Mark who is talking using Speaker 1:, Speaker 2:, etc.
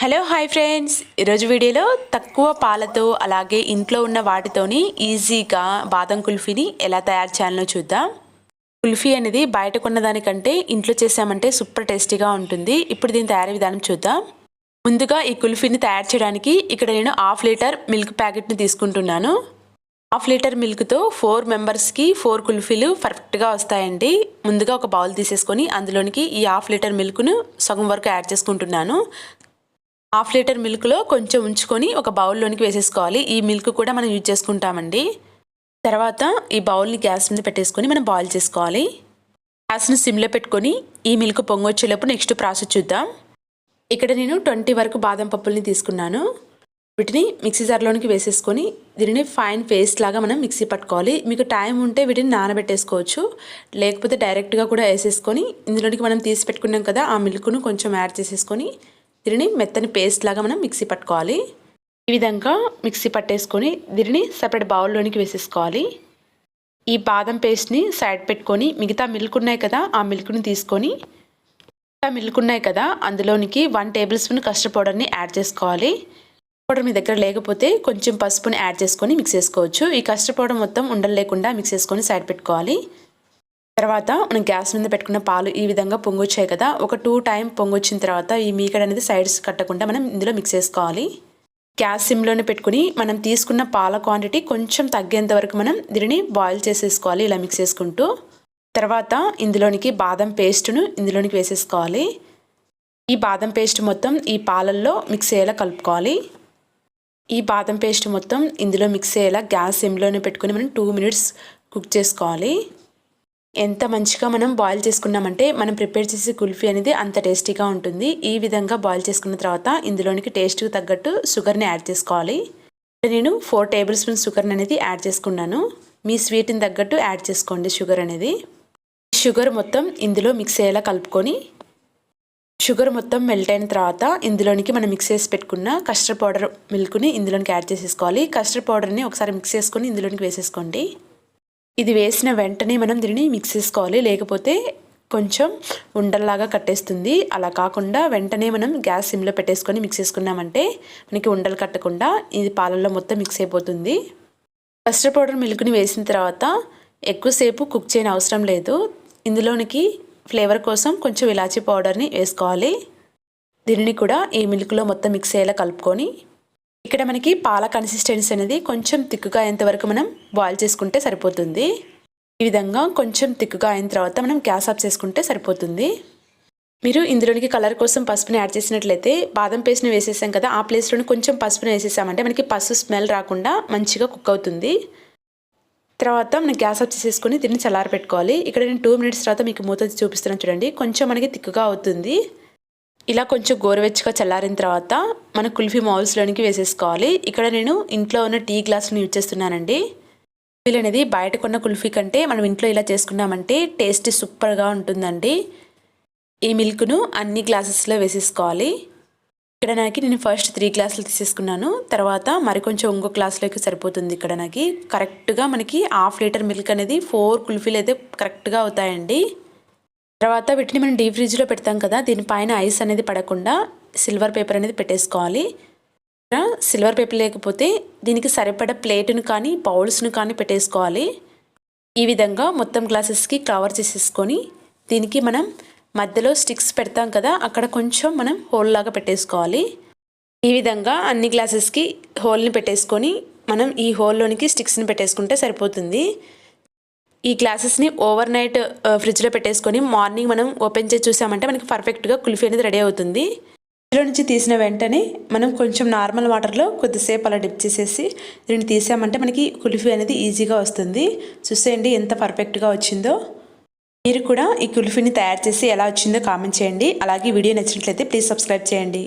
Speaker 1: Hello hi friends, ఈరోజు వీడియోలో తక్కువ పాలతో అలాగే ఇంట్లో ఉన్న వాటితోని ఈజీగా బాదం కుల్ఫీని ఎలా తయారు చేయాలో చూద్దాం. కుల్ఫీ అనేది బయట కొన్నదానికంటే ఇంట్లో చేసామంటే సూపర్ టేస్టీగా ఉంటుంది. ఇప్పుడు దీని తయారీ విధానం చూద్దాం. ముందుగా ఈ కుల్ఫీని తయారు చేయడానికి ఇక్కడ నేను 1/2 లీటర్ మిల్క్ ప్యాకెట్ని తీసుకుంటున్నాను. 1/2 లీటర్ మిల్క్తో 4 మెంబర్స్కి 4 కుల్ఫీలు పర్ఫెక్ట్గా వస్తాయండి. ముందుగా ఒక బౌల్ తీసేసుకొని అందులోనికి ఈ 1/2 లీటర్ మిల్క్ను సగం వరకు యాడ్ చేసుకుంటున్నాను. 1/2 లీటర్ మిల్క్లో కొంచెం ఉంచుకొని ఒక బౌల్లోనికి వేసేసుకోవాలి. ఈ మిల్క్ కూడా మనం యూజ్ చేసుకుంటామండి. తర్వాత ఈ బౌల్ని గ్యాస్ మీద పెట్టేసుకొని మనం బాయిల్ చేసుకోవాలి. గ్యాస్ని సిమ్లో పెట్టుకొని ఈ మిల్క్ పొంగొచ్చేలోపు నెక్స్ట్ ప్రాసెస్ చూద్దాం. ఇక్కడ నేను 20 వరకు బాదం పప్పుల్ని తీసుకున్నాను. వీటిని మిక్సీ జార్లోనికి వేసేసుకొని దీనిని ఫైన్ పేస్ట్ లాగా మనం మిక్సీ పట్టుకోవాలి. మీకు టైం ఉంటే వీటిని నానబెట్టేసుకోవచ్చు, లేకపోతే డైరెక్ట్గా కూడా వేసేసుకొని ఇందులోనికి మనం తీసి పెట్టుకున్నాం కదా ఆ మిల్క్ను కొంచెం యాడ్ చేసేసుకొని దీనిని మెత్తని పేస్ట్ లాగా మనం మిక్సీ పట్టుకోవాలి. ఈ విధంగా మిక్సీ పట్టేసుకొని దీనిని సపరేట్ బౌల్లోనికి వేసేసుకోవాలి. ఈ బాదం పేస్ట్ని సైడ్ పెట్టుకొని మిగతా మిల్క్ ఉన్నాయి కదా ఆ మిల్క్ని తీసుకొని అందులోనికి 1 టేబుల్ స్పూన్ కస్టర్డ్ పౌడర్ని యాడ్ చేసుకోవాలి. పౌడర్ మీ దగ్గర లేకపోతే కొంచెం పసుపుని యాడ్ చేసుకొని మిక్స్ చేసుకోవచ్చు. ఈ కస్టర్డ్ పౌడర్ మొత్తం ఉండలు లేకుండా మిక్స్ చేసుకొని సైడ్ పెట్టుకోవాలి. తర్వాత మనం గ్యాస్ మీద పెట్టుకున్న పాలు ఈ విధంగా పొంగొచ్చాయి కదా, ఒక 2 టైం పొంగొచ్చిన తర్వాత ఈ మీగడ అనేది సైడ్స్ కట్టకుండా మనం ఇందులో మిక్స్ చేసుకోవాలి. గ్యాస్ సిమ్లోనే పెట్టుకుని మనం తీసుకున్న పాల క్వాంటిటీ కొంచెం తగ్గేంత వరకు మనం దీనిని బాయిల్ చేసేసుకోవాలి ఇలా మిక్స్ చేసుకుంటూ. తర్వాత ఇందులోనికి బాదం పేస్ట్ను ఇందులోనికి వేసేసుకోవాలి. ఈ బాదం పేస్ట్ మొత్తం ఈ పాలల్లో మిక్స్ అయ్యేలా కలుపుకోవాలి. ఈ బాదం పేస్ట్ మొత్తం ఇందులో మిక్స్ అయ్యేలా గ్యాస్ సిమ్లోనే పెట్టుకుని మనం 2 మినిట్స్ కుక్ చేసుకోవాలి. ఎంత మంచిగా మనం బాయిల్ చేసుకున్నామంటే మనం ప్రిపేర్ చేసే కుల్ఫీ అనేది అంత టేస్టీగా ఉంటుంది. ఈ విధంగా బాయిల్ చేసుకున్న తర్వాత ఇందులోనికి టేస్ట్కి తగ్గట్టు షుగర్ని యాడ్ చేసుకోవాలి. నేను 4 టేబుల్ స్పూన్ షుగర్ని అనేది యాడ్ చేసుకున్నాను. మీ స్వీట్ని తగ్గట్టు యాడ్ చేసుకోండి షుగర్ అనేది. షుగర్ మొత్తం ఇందులో మిక్స్ అయ్యేలా కలుపుకొని షుగర్ మొత్తం మెల్ట్ అయిన తర్వాత ఇందులోనికి మనం మిక్స్ చేసి పెట్టుకున్న కస్టర్డ్ పౌడర్ మిల్క్ని ఇందులోనికి యాడ్ చేసేసుకోవాలి. కస్టర్డ్ పౌడర్ని ఒకసారి మిక్స్ చేసుకొని ఇందులోనికి వేసేసుకోండి. ఇది వేసిన వెంటనే మనం దీనిని మిక్స్ చేసుకోవాలి, లేకపోతే కొంచెం ఉండల్లాగా కట్టేస్తుంది. అలా కాకుండా వెంటనే మనం గ్యాస్ సిమ్లో పెట్టేసుకొని మిక్స్ చేసుకున్నామంటే మనకి ఉండలు కట్టకుండా ఇది పాలల్లో మొత్తం మిక్స్ అయిపోతుంది. కస్టర్డ్ పౌడర్ మిల్క్ని వేసిన తర్వాత ఎక్కువసేపు కుక్ చేయని అవసరం లేదు. ఇందులోనికి ఫ్లేవర్ కోసం కొంచెం ఇలాచీ పౌడర్ని వేసుకోవాలి. దీనిని కూడా ఈ మిల్క్లో మొత్తం మిక్స్ అయ్యేలా కలుపుకొని ఇక్కడ మనకి పాల కన్సిస్టెన్సీ అనేది కొంచెం తిక్కుగా అయ్యేంత వరకు మనం బాయిల్ చేసుకుంటే సరిపోతుంది. ఈ విధంగా కొంచెం తిక్కుగా అయిన తర్వాత మనం గ్యాస్ ఆఫ్ చేసుకుంటే సరిపోతుంది. మీరు ఇందులోనికి కలర్ కోసం పసుపుని యాడ్ చేసినట్లయితే బాదం పేస్ట్ని వేసేసాం కదా ఆ ప్లేస్లోని కొంచెం పసుపుని వేసేసామంటే మనకి పసుపు స్మెల్ రాకుండా మంచిగా కుక్ అవుతుంది. తర్వాత మనం గ్యాస్ ఆఫ్ చేసేసుకొని దీన్ని చల్లారి పెట్టుకోవాలి. ఇక్కడ నేను 2 మినిట్స్ తర్వాత మీకు మూత చూపిస్తున్నాను చూడండి, కొంచెం మనకి తిక్కుగా అవుతుంది. ఇలా కొంచెం గోరువెచ్చగా చల్లారిన తర్వాత మన కుల్ఫీ మౌల్స్లోనికి వేసేసుకోవాలి. ఇక్కడ నేను ఇంట్లో ఉన్న టీ గ్లాసులను యూజ్ చేస్తున్నానండి. కుల్ఫీలు అనేది బయట కొన్న కుల్ఫీ కంటే మనం ఇంట్లో ఇలా చేసుకున్నామంటే టేస్ట్ సూపర్గా ఉంటుందండి. ఈ మిల్క్ను అన్ని గ్లాసెస్లో వేసేసుకోవాలి. ఇక్కడ నేను ఫస్ట్ 3 గ్లాసులు తీసేసుకున్నాను. తర్వాత మరికొంచెం ఇంకో గ్లాసులోకి సరిపోతుంది. ఇక్కడ కరెక్ట్గా మనకి 1/2 లీటర్ మిల్క్ అనేది 4 కుల్ఫీలు అయితే కరెక్ట్గా అవుతాయండి. తర్వాత వీటిని మనం డీప్ ఫ్రిడ్జ్లో పెడతాం కదా, దీనిపైన ఐస్ అనేది పడకుండా సిల్వర్ పేపర్ అనేది పెట్టేసుకోవాలి. సిల్వర్ పేపర్ లేకపోతే దీనికి సరిపడ ప్లేటును కానీ బౌల్స్ను కానీ పెట్టేసుకోవాలి. ఈ విధంగా మొత్తం గ్లాసెస్కి కవర్ చేసేసుకొని దీనికి మనం మధ్యలో స్టిక్స్ పెడతాం కదా అక్కడ కొంచెం మనం హోల్ లాగా పెట్టేసుకోవాలి. ఈ విధంగా అన్ని గ్లాసెస్కి హోల్ని పెట్టేసుకొని మనం ఈ హోల్లోనికి స్టిక్స్ని పెట్టేసుకుంటే సరిపోతుంది. ఈ గ్లాసెస్ని ఓవర్ నైట్ ఫ్రిడ్జ్లో పెట్టేసుకొని మార్నింగ్ మనం ఓపెన్ చేసి చూసామంటే మనకి పర్ఫెక్ట్గా కుల్ఫీ అనేది రెడీ అవుతుంది. ఫ్రిడ్జ్లో నుంచి తీసిన వెంటనే మనం కొంచెం నార్మల్ వాటర్లో కొద్దిసేపు అలా డిప్ చేసేసి దీన్ని తీసామంటే మనకి కుల్ఫీ అనేది ఈజీగా వస్తుంది. చూసేయండి ఎంత పర్ఫెక్ట్గా వచ్చిందో. మీరు కూడా ఈ కుల్ఫీని తయారు చేసి ఎలా వచ్చిందో కామెంట్ చేయండి. అలాగే వీడియో నచ్చినట్లయితే ప్లీజ్ సబ్స్క్రైబ్ చేయండి.